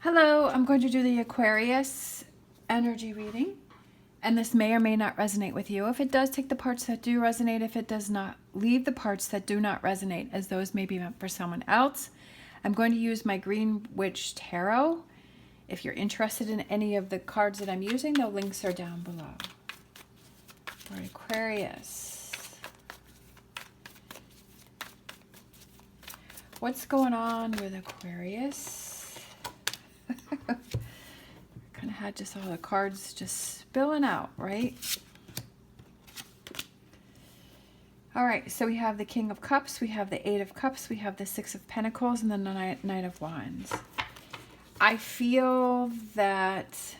Hello, I'm going to do the Aquarius energy reading, and this may or may not resonate with you. If it does, take the parts that do resonate. If it does not, leave the parts that do not resonate, as those may be meant for someone else. I'm going to use my Green Witch Tarot. If you're interested in any of the cards that I'm using, the links are down below. For Aquarius, what's going on with Aquarius? Kind of had just all the cards just spilling out, right? All right, so we have the King of Cups, we have the Eight of Cups, we have the Six of Pentacles, and the Knight of Wands. I feel that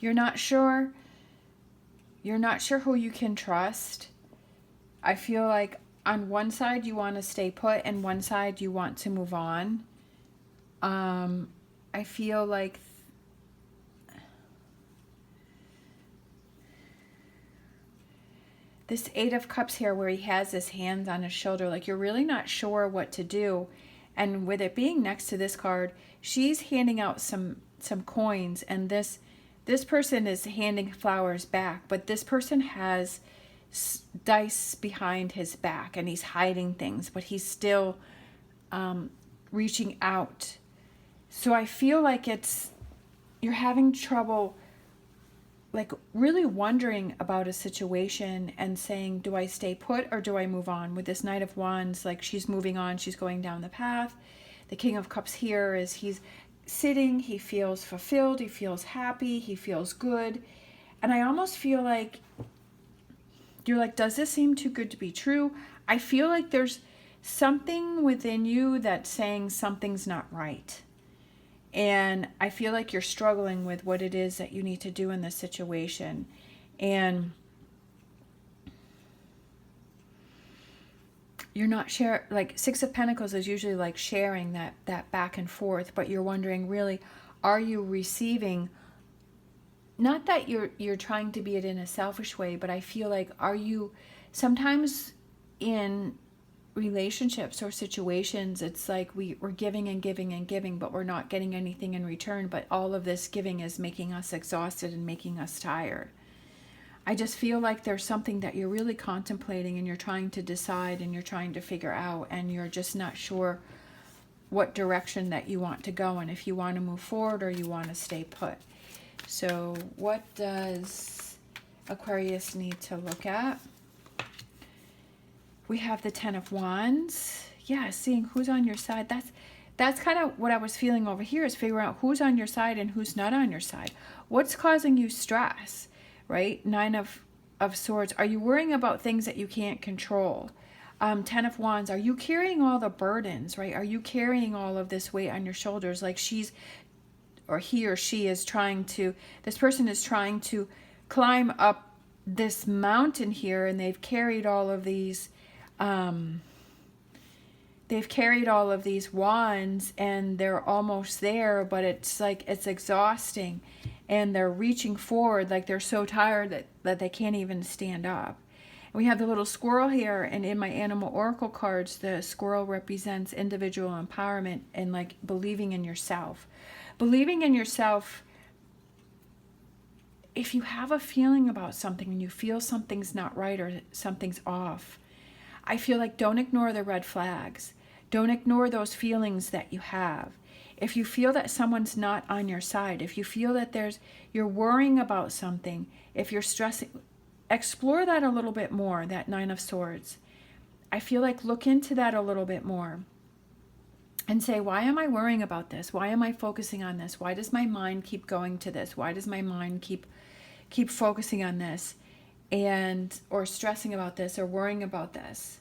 you're not sure who you can trust. I feel like on one side you want to stay put and one side you want to move on. I feel like this Eight of Cups here, where he has his hands on his shoulder, like you're really not sure what to do. And with it being next to this card, she's handing out some coins, and this person is handing flowers back, but this person has dice behind his back and he's hiding things, but he's still reaching out. So I feel like you're having trouble, like really wondering about a situation and saying, do I stay put or do I move on? With this Knight of Wands, like she's moving on, she's going down the path. The King of Cups here is he's sitting, he feels fulfilled, he feels happy, he feels good. And I almost feel like you're like, does this seem too good to be true? I feel like there's something within you that's saying something's not right. And I feel like you're struggling with what it is that you need to do in this situation. And you're not like Six of Pentacles is usually like sharing that back and forth, but you're wondering, really, are you receiving? Not that you're trying to be it in a selfish way, but I feel like, are you sometimes in relationships or situations, it's like we're giving and giving and giving, but we're not getting anything in return. But all of this giving is making us exhausted and making us tired. I just feel like there's something that you're really contemplating and you're trying to decide and you're trying to figure out, and you're just not sure what direction that you want to go in, if you want to move forward or you want to stay put. So what does Aquarius need to look at? We have the Ten of Wands. Yeah, seeing who's on your side. That's kind of what I was feeling over here, is figuring out who's on your side and who's not on your side. What's causing you stress, right? Nine of Swords. Are you worrying about things that you can't control? Ten of Wands. Are you carrying all the burdens, right? Are you carrying all of this weight on your shoulders? Like he or she is trying to, this person is trying to climb up this mountain here, and they've carried all of these wands, and they're almost there, but it's like it's exhausting, and they're reaching forward like they're so tired that they can't even stand up. And we have the little squirrel here, and in my animal oracle cards, the squirrel represents individual empowerment and like believing in yourself. Believing in yourself. If you have a feeling about something and you feel something's not right or something's off, I feel like don't ignore the red flags. Don't ignore those feelings that you have. If you feel that someone's not on your side, if you feel that you're worrying about something, if you're stressing, explore that a little bit more, that Nine of Swords. I feel like look into that a little bit more and say, why am I worrying about this? Why am I focusing on this? Why does my mind keep going to this? Why does my mind keep focusing on this? Or stressing about this or worrying about this.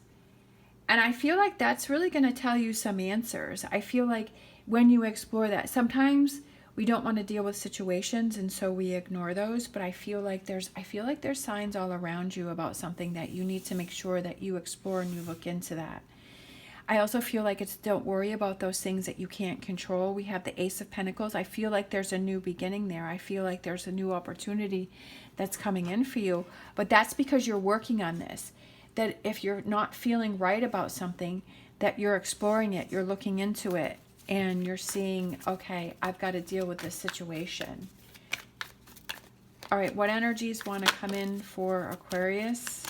And I feel like that's really going to tell you some answers. I feel like when you explore that, sometimes we don't want to deal with situations, and so we ignore those, but I feel like there's signs all around you about something that you need to make sure that you explore and you look into that. I also feel like it's don't worry about those things that you can't control. We have the Ace of Pentacles. I feel like there's a new beginning there. I feel like there's a new opportunity that's coming in for you. But that's because you're working on this. That if you're not feeling right about something, that you're exploring it, you're looking into it, and you're seeing, okay, I've got to deal with this situation. All right, what energies want to come in for Aquarius?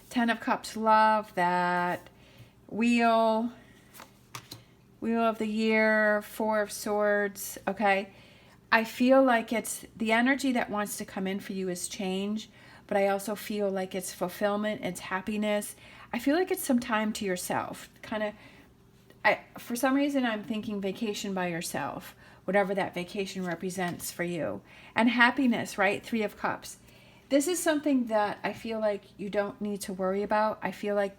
Ten of Cups, love, that wheel of the year, Four of Swords, okay? I feel like it's the energy that wants to come in for you is change, but I also feel like it's fulfillment, it's happiness. I feel like it's some time to yourself. Kind of, for some reason, I'm thinking vacation by yourself, whatever that vacation represents for you. And happiness, right? Three of Cups. This is something that I feel like you don't need to worry about. I feel like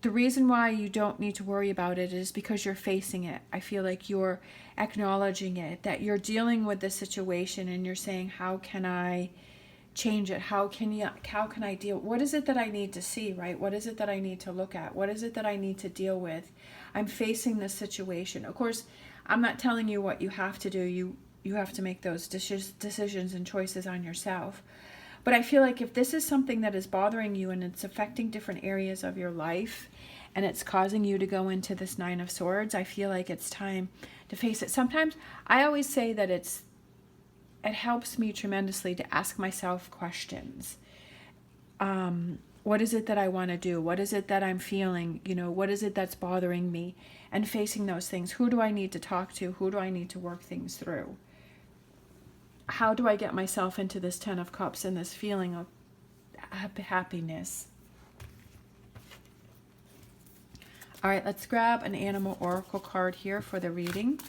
the reason why you don't need to worry about it is because you're facing it. I feel like you're acknowledging it, that you're dealing with the situation and you're saying, how can I change it? How can I deal? What is it that I need to see, right? What is it that I need to look at? What is it that I need to deal with? I'm facing this situation. Of course, I'm not telling you what you have to do. You have to make those decisions and choices on yourself. But I feel like if this is something that is bothering you and it's affecting different areas of your life and it's causing you to go into this Nine of Swords, I feel like it's time to face it. Sometimes I always say that it helps me tremendously to ask myself questions. What is it that I want to do? What is it that I'm feeling? You know, what is it that's bothering me? And facing those things. Who do I need to talk to? Who do I need to work things through? How do I get myself into this Ten of Cups and this feeling of happiness? All right, let's grab an animal oracle card here for the reading.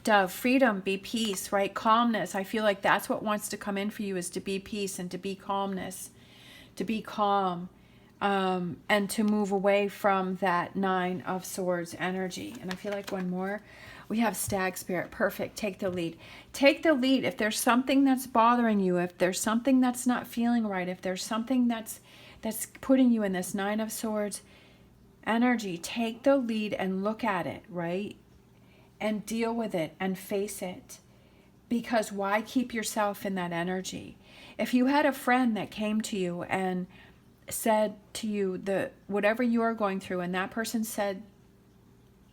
Dove, freedom, be peace, right? Calmness. I feel like that's what wants to come in for you, is to be peace and to be calmness, to be calm, and to move away from that Nine of Swords energy. And I feel like one more. We have Stag Spirit. Perfect. Take the lead. Take the lead. If there's something that's bothering you, if there's something that's not feeling right, if there's something that's putting you in this Nine of Swords energy, take the lead and look at it, right? And deal with it and face it. Because why keep yourself in that energy? If you had a friend that came to you and said to you whatever you are going through, and that person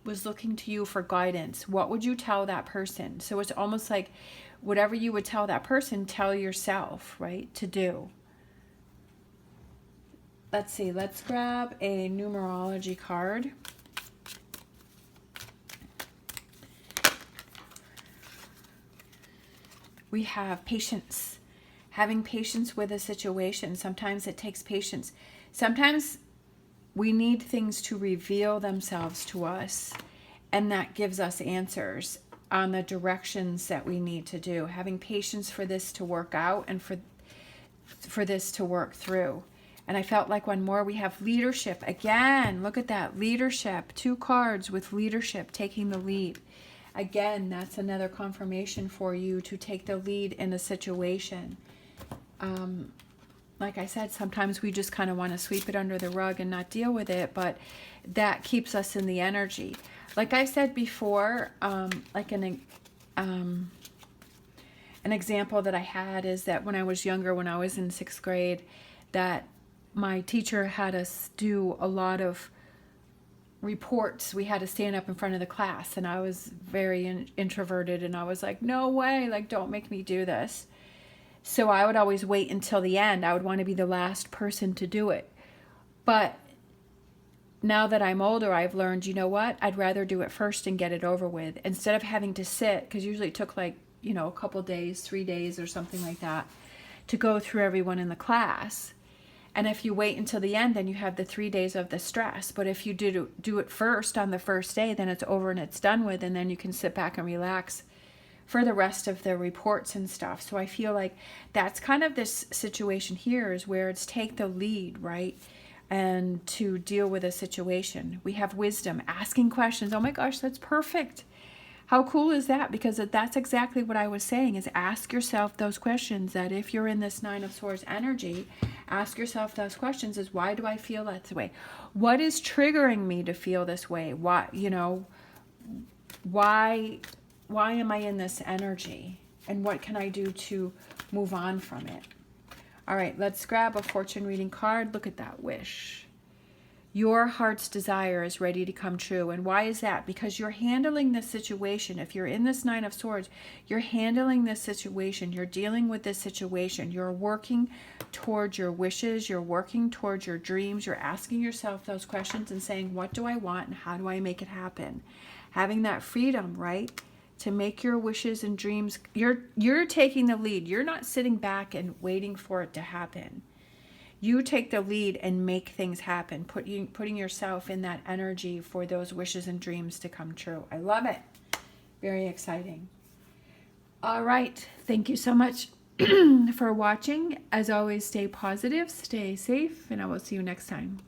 was looking to you for guidance, what would you tell that person? So it's almost like whatever you would tell that person, tell yourself, right, to do. Let's see, let's grab a numerology card. We have patience. Having patience with a situation. Sometimes it takes patience. Sometimes we need things to reveal themselves to us, and that gives us answers on the directions that we need to do. Having patience for this to work out and for this to work through. And I felt like one more, we have leadership. Again, look at that, leadership. 2 cards with leadership, taking the lead. Again, that's another confirmation for you to take the lead in a situation. Like I said, sometimes we just kind of want to sweep it under the rug and not deal with it, but that keeps us in the energy. Like I said before, like an example that I had is that when I was younger, when I was in 6th grade, that my teacher had us do a lot of reports. We had to stand up in front of the class, and I was very introverted, and I was like, no way, like, don't make me do this. So I would always wait until the end. I would want to be the last person to do it. But now that I'm older, I've learned, you know what? I'd rather do it first and get it over with. Instead of having to sit, because usually it took like, you know, a couple days, 3 days or something like that, to go through everyone in the class. And if you wait until the end, then you have the 3 days of the stress. But if you do it first on the first day, then it's over and it's done with, and then you can sit back and relax for the rest of the reports and stuff. So I feel like that's kind of this situation here, is where it's take the lead, right? And to deal with a situation. We have wisdom, asking questions. Oh my gosh, that's perfect. How cool is that? Because that's exactly what I was saying, is ask yourself those questions. That if you're in this Nine of Swords energy, ask yourself those questions, is why do I feel that way? What is triggering me to feel this way? Why, you know, why am I in this energy? And what can I do to move on from it? All right, let's grab a fortune reading card. Look at that wish. Your heart's desire is ready to come true. And why is that? Because you're handling this situation. If you're in this Nine of Swords, you're handling this situation. You're dealing with this situation. You're working towards your wishes. You're working towards your dreams. You're asking yourself those questions and saying, what do I want and how do I make it happen? Having that freedom, right? To make your wishes and dreams. You're taking the lead. You're not sitting back and waiting for it to happen. You take the lead and make things happen, putting yourself in that energy for those wishes and dreams to come true. I love it. Very exciting. All right. Thank you so much for watching. As always, stay positive, stay safe, and I will see you next time.